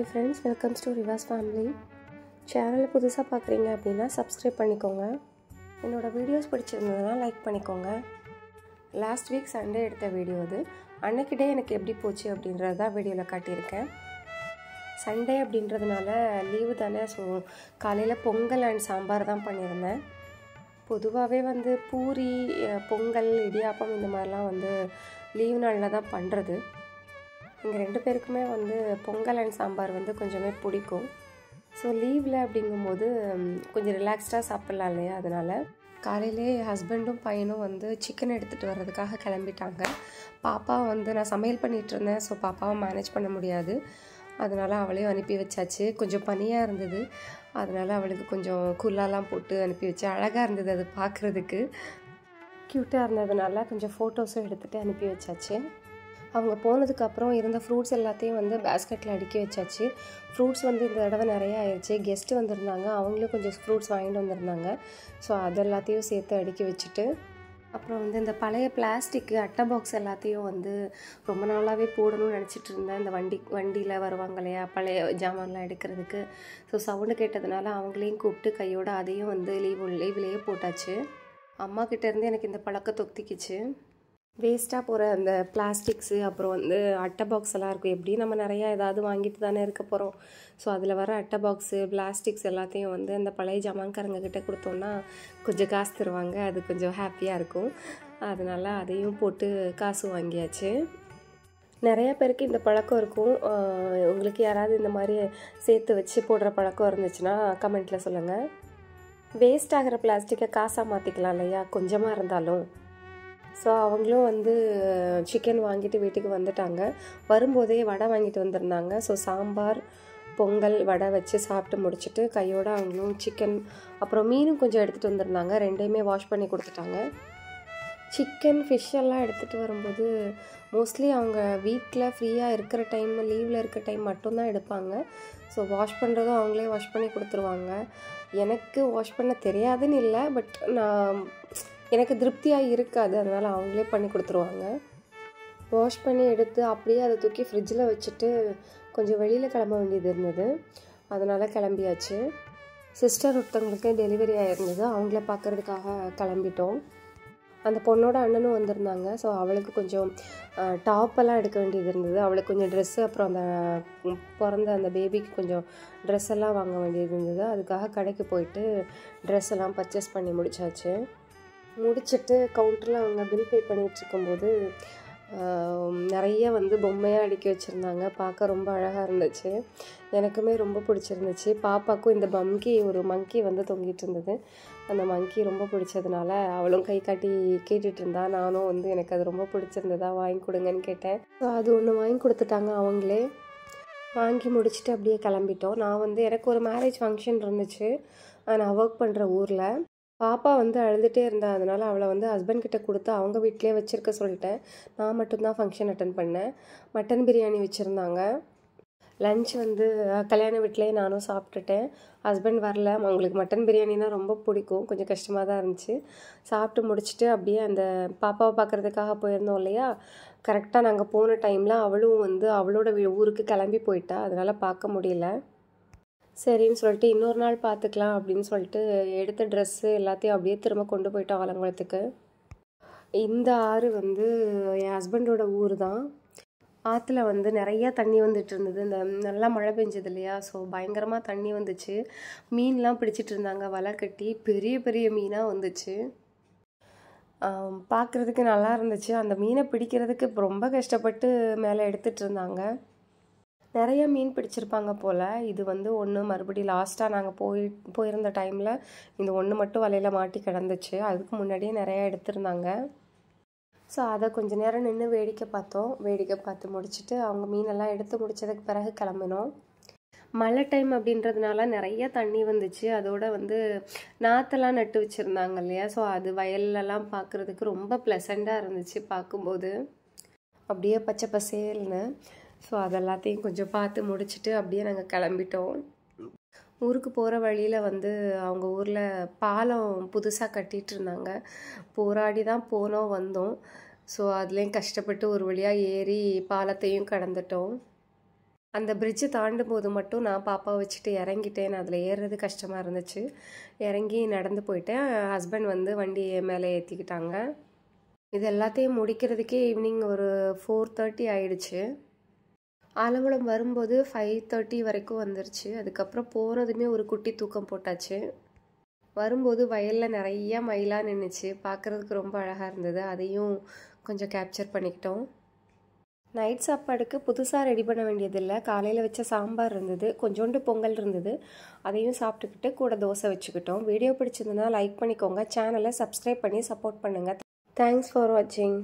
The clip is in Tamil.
Hi friends, welcome to Riva's family. சேனலை புதுசாக பார்க்குறீங்க அப்படின்னா சப்ஸ்கிரைப் பண்ணிக்கோங்க. என்னோடய வீடியோஸ் பிடிச்சிருந்ததுன்னா லைக் பண்ணிக்கோங்க. லாஸ்ட் வீக் சண்டே எடுத்த வீடியோ அது. அன்னைக்கு டே எனக்கு எப்படி போச்சு அப்படின்றது தான் வீடியோவில் காட்டியிருக்கேன். சண்டே அப்படின்றதுனால லீவு தானே, ஸோ காலையில் பொங்கல் அண்ட் சாம்பார் தான் பண்ணியிருந்தேன். பொதுவாகவே வந்து பூரி, பொங்கல், இடியாப்பம் இந்த மாதிரிலாம் வந்து லீவ் நாளில் தான் பண்ணுறது. எங்கள் 2 பேருக்குமே வந்து பொங்கல் அண்ட் சாம்பார் வந்து கொஞ்சமே பிடிக்கும். ஸோ லீவில் அப்படிங்கும்போது கொஞ்சம் ரிலாக்ஸ்டாக சாப்பிட்லாம் இல்லையா, அதனால் காலையிலே ஹஸ்பண்டும் பையனும் வந்து சிக்கன் எடுத்துகிட்டு வர்றதுக்காக கிளம்பிட்டாங்க. பாப்பா வந்து நான் சமையல் பண்ணிகிட்ருந்தேன், ஸோ பாப்பாவை மேனேஜ் பண்ண முடியாது, அதனால் அவளையும் அனுப்பி வச்சாச்சு. கொஞ்சம் பனியாக இருந்தது, அதனால் அவளுக்கு கொஞ்சம் குல்லாலாம் போட்டு அனுப்பி வச்சு அழகாக இருந்தது. அது பார்க்குறதுக்கு க்யூட்டாக இருந்ததுனால கொஞ்சம் ஃபோட்டோஸும் எடுத்துகிட்டு அனுப்பி வச்சாச்சு. அவங்க போனதுக்கப்புறம் இருந்த ஃப்ரூட்ஸ் எல்லாத்தையும் வந்து பேஸ்கெட்டில் அடுக்கி வச்சாச்சு. ஃப்ரூட்ஸ் வந்து இந்த தடவை நிறையா ஆயிடுச்சு. கெஸ்ட்டு வந்திருந்தாங்க, அவங்களும் கொஞ்சம் ஃப்ரூட்ஸ் வாங்கிட்டு வந்திருந்தாங்க. ஸோ அது எல்லாத்தையும் சேர்த்து அடுக்கி வச்சுட்டு, அப்புறம் வந்து இந்த பழைய பிளாஸ்டிக்கு அட்டை பாக்ஸ் எல்லாத்தையும் வந்து ரொம்ப நாளாகவே போடணும்னு நினச்சிட்டு இருந்தேன். இந்த வண்டியில் வருவாங்க இல்லையா பழைய ஜாமான்லாம் எடுக்கிறதுக்கு. ஸோ சவுண்டு கேட்டதுனால அவங்களையும் கூப்பிட்டு கையோடு அதையும் வந்து லீவ்லேயே போட்டாச்சு. அம்மா கிட்டேருந்து எனக்கு இந்த பழக்கம் தொத்திக்கிச்சு. வேஸ்ட்டாக போகிற அந்த பிளாஸ்டிக்ஸு, அப்புறம் வந்து அட்டை பாக்ஸ் எல்லாம் இருக்கும். எப்படியும் நம்ம நிறையா ஏதாவது வாங்கிட்டு தானே இருக்க போகிறோம். ஸோ அதில் வர அட்டை பாக்ஸு, பிளாஸ்டிக்ஸ் எல்லாத்தையும் வந்து அந்த பழைய ஜாமான்காரங்க கிட்டே கொடுத்தோன்னா கொஞ்சம் காசு தருவாங்க. அது கொஞ்சம் ஹாப்பியாக இருக்கும். அதனால் அதையும் போட்டு காசு வாங்கியாச்சு. நிறையா பேருக்கு இந்த பழக்கம் இருக்கும். உங்களுக்கு யாராவது இந்த மாதிரி சேர்த்து வச்சு போடுற பழக்கம் இருந்துச்சுன்னா கமெண்ட்டில் சொல்லுங்கள். வேஸ்ட் ஆகிற பிளாஸ்டிக்கை காசாக மாற்றிக்கலாம் இல்லையா, கொஞ்சமாக இருந்தாலும். ஸோ அவங்களும் வந்து சிக்கன் வாங்கிட்டு வீட்டுக்கு வந்துட்டாங்க. வரும்போதே வடை வாங்கிட்டு வந்திருந்தாங்க. ஸோ சாம்பார், பொங்கல், வடை வச்சு சாப்பிட்டு முடிச்சுட்டு கையோடு அவங்களும் சிக்கன், அப்புறம் மீனும் கொஞ்சம் எடுத்துகிட்டு வந்திருந்தாங்க. 2யுமே வாஷ் பண்ணி கொடுத்துட்டாங்க. சிக்கன், ஃபிஷ் எல்லாம் எடுத்துகிட்டு வரும்போது மோஸ்ட்லி அவங்க வீட்டில் ஃப்ரீயாக இருக்கிற டைம், லீவில் இருக்கிற டைம் மட்டும்தான் எடுப்பாங்க. ஸோ வாஷ் பண்ணுறதும் அவங்களே வாஷ் பண்ணி கொடுத்துருவாங்க. எனக்கு வாஷ் பண்ண தெரியாதுன்னு இல்லை, பட் எனக்கு திருப்தியாக இருக்காது, அதனால் அவங்களே பண்ணி கொடுத்துருவாங்க. வாஷ் பண்ணி எடுத்து அப்படியே அதை தூக்கி ஃப்ரிட்ஜில் வச்சுட்டு கொஞ்சம் வெளியில் கிளம்ப வேண்டியது இருந்தது, அதனால் கிளம்பியாச்சு. சிஸ்டர் ஒருத்தவங்களுக்கு டெலிவரி ஆகிருந்தது, அவங்கள பார்க்குறதுக்காக கிளம்பிட்டோம். அந்த பொண்ணோட அண்ணனும் வந்திருந்தாங்க. ஸோ அவளுக்கு கொஞ்சம் டாப்பெல்லாம் எடுக்க வேண்டியது இருந்தது. அவளுக்கு கொஞ்சம் ட்ரெஸ்ஸு, அப்புறம் அந்த பிறந்த அந்த பேபிக்கு கொஞ்சம் ட்ரெஸ் எல்லாம் வாங்க வேண்டியது இருந்தது. அதுக்காக கடைக்கு போயிட்டு ட்ரெஸ் எல்லாம் பர்ச்சேஸ் பண்ணி முடிச்சாச்சு. முடிச்சுட்டு கவுண்டரில் அவங்க பில் பே பண்ணிகிட்ருக்கும்போது நிறைய வந்து பொம்மையாக அடுக்கி வச்சுருந்தாங்க. பார்க்க ரொம்ப அழகாக இருந்துச்சு. எனக்குமே ரொம்ப பிடிச்சிருந்துச்சு. பாப்பாவுக்கும் இந்த ஒரு மங்கி வந்து தொங்கிட்டு இருந்தது. அந்த மங்கி ரொம்ப பிடிச்சதுனால அவளும் கை காட்டி கேட்டுட்டு இருந்தா. நானும் வந்து எனக்கு அது ரொம்ப பிடிச்சிருந்ததா, வாங்கி கொடுங்கன்னு கேட்டேன். ஸோ அது ஒன்று வாங்கி கொடுத்துட்டாங்க அவங்களே. வாங்கி முடிச்சுட்டு அப்படியே கிளம்பிட்டோம். நான் வந்து எனக்கு ஒரு மேரேஜ் ஃபங்க்ஷன் இருந்துச்சு நான் ஒர்க் பண்ணுற ஊரில். பாப்பா வந்து அழுதுகிட்டே இருந்தா, அதனால் அவளை வந்து ஹஸ்பண்ட் கிட்ட கொடுத்து அவங்க வீட்டிலே வச்சுருக்க சொல்லிட்டேன். நான் மட்டும்தான் ஃபங்க்ஷன் அட்டன் பண்ணேன். மட்டன் பிரியாணி வச்சுருந்தாங்க. லன்ச் வந்து கல்யாண வீட்டிலே நானும் சாப்பிட்டுட்டேன். ஹஸ்பண்ட் வரல. அவங்களுக்கு மட்டன் பிரியாணினா ரொம்ப பிடிக்கும். கொஞ்சம் கஷ்டமாக தான் இருந்துச்சு. சாப்பிட்டு முடிச்சுட்டு அப்படியே அந்த பாப்பாவை பார்க்குறதுக்காக போயிருந்தோம் இல்லையா, கரெக்டாக நாங்கள் போன டைமில் அவளும் வந்து அவளோட ஊருக்கு கிளம்பி போயிட்டா, அதனால் பார்க்க முடியல. சரின்னு சொல்லிட்டு இன்னொரு நாள் பார்த்துக்கலாம் அப்படின்னு சொல்லிட்டு எடுத்த ட்ரெஸ்ஸு எல்லாத்தையும் அப்படியே திரும்ப கொண்டு போயிட்டோம் ஆலங்குளத்துக்கு. இந்த ஆறு வந்து என் ஹஸ்பண்டோட ஊர் தான். ஆற்றுல வந்து நிறையா தண்ணி வந்துட்டு இருந்தது. இந்த நல்லா மழை பெஞ்சது இல்லையா, ஸோ பயங்கரமாக தண்ணி வந்துச்சு. மீன்லாம் பிடிச்சிட்டு இருந்தாங்க வலை கட்டி. பெரிய பெரிய மீனாக வந்துச்சு. பார்க்குறதுக்கு நல்லா இருந்துச்சு. அந்த மீனை பிடிக்கிறதுக்கு ரொம்ப கஷ்டப்பட்டு மேலே எடுத்துகிட்டு இருந்தாங்க. நிறைய மீன் பிடிச்சிருப்பாங்க போல். இது வந்து ஒன்று மறுபடியும் லாஸ்ட்டாக நாங்கள் போயிருந்த டைமில் இந்த ஒன்று மட்டும் வலையில் மாட்டி கிடந்துச்சு. அதுக்கு முன்னாடியே நிறையா எடுத்திருந்தாங்க. ஸோ அதை கொஞ்சம் நேரம் நின்று வேடிக்கை பார்த்தோம். வேடிக்கை பார்த்து முடிச்சுட்டு அவங்க மீனெல்லாம் எடுத்து முடித்ததுக்கு பிறகு கிளம்பினோம். மழை டைம் அப்படின்றதுனால நிறைய தண்ணி வந்துச்சு. அதோடு வந்து நாற்றெல்லாம் நட்டு வச்சுருந்தாங்க இல்லையா, ஸோ அது வயல்லலாம் பார்க்குறதுக்கு ரொம்ப ப்ளசண்ட்டாக இருந்துச்சு பார்க்கும்போது. அப்படியே பச்சை பசேல்னு. ஸோ அதெல்லாத்தையும் கொஞ்சம் பார்த்து முடிச்சுட்டு அப்படியே நாங்கள் கிளம்பிட்டோம். ஊருக்கு போகிற வழியில் வந்து அவங்க ஊரில் பாலம் புதுசாக கட்டிகிட்டு இருந்தாங்க. போராடி தான் போனோம் வந்தோம். ஸோ அதுலேயும் கஷ்டப்பட்டு ஒரு வழியாக ஏறி பாலத்தையும் கடந்துட்டோம். அந்த பிரிட்ஜு தாண்டும் போது மட்டும் நான் பாப்பாவை வச்சுட்டு இறங்கிட்டேன். அதில் ஏறுறது கஷ்டமாக இருந்துச்சு. இறங்கி நடந்து போயிட்டேன். ஹஸ்பண்ட் வந்து வண்டி மேலே ஏற்றிக்கிட்டாங்க. இது எல்லாத்தையும் முடிக்கிறதுக்கே ஈவினிங் ஒரு 4:30 ஆயிடுச்சு. ஆலங்குளம் வரும்போது 5:30 வரைக்கும் வந்துருச்சு. அதுக்கப்புறம் போனதுமே ஒரு குட்டி தூக்கம் போட்டாச்சு. வரும்போது வயலில் நிறைய மயிலாக நின்றுச்சு. பார்க்குறதுக்கு ரொம்ப அழகாக இருந்தது. அதையும் கொஞ்சம் கேப்சர் பண்ணிக்கிட்டோம். நைட் சாப்பாடுக்கு புதுசாக ரெடி பண்ண வேண்டியதில்லை. காலையில் வச்ச சாம்பார் இருந்தது, கொஞ்சோண்டு பொங்கல் இருந்தது. அதையும் சாப்பிட்டுக்கிட்டு கூட தோசை வச்சுக்கிட்டோம். வீடியோ பிடிச்சிருந்ததுன்னா லைக் பண்ணிக்கோங்க. சேனலை சப்ஸ்கிரைப் பண்ணி சப்போர்ட் பண்ணுங்கள். தேங்க்ஸ் ஃபார் வாட்சிங்.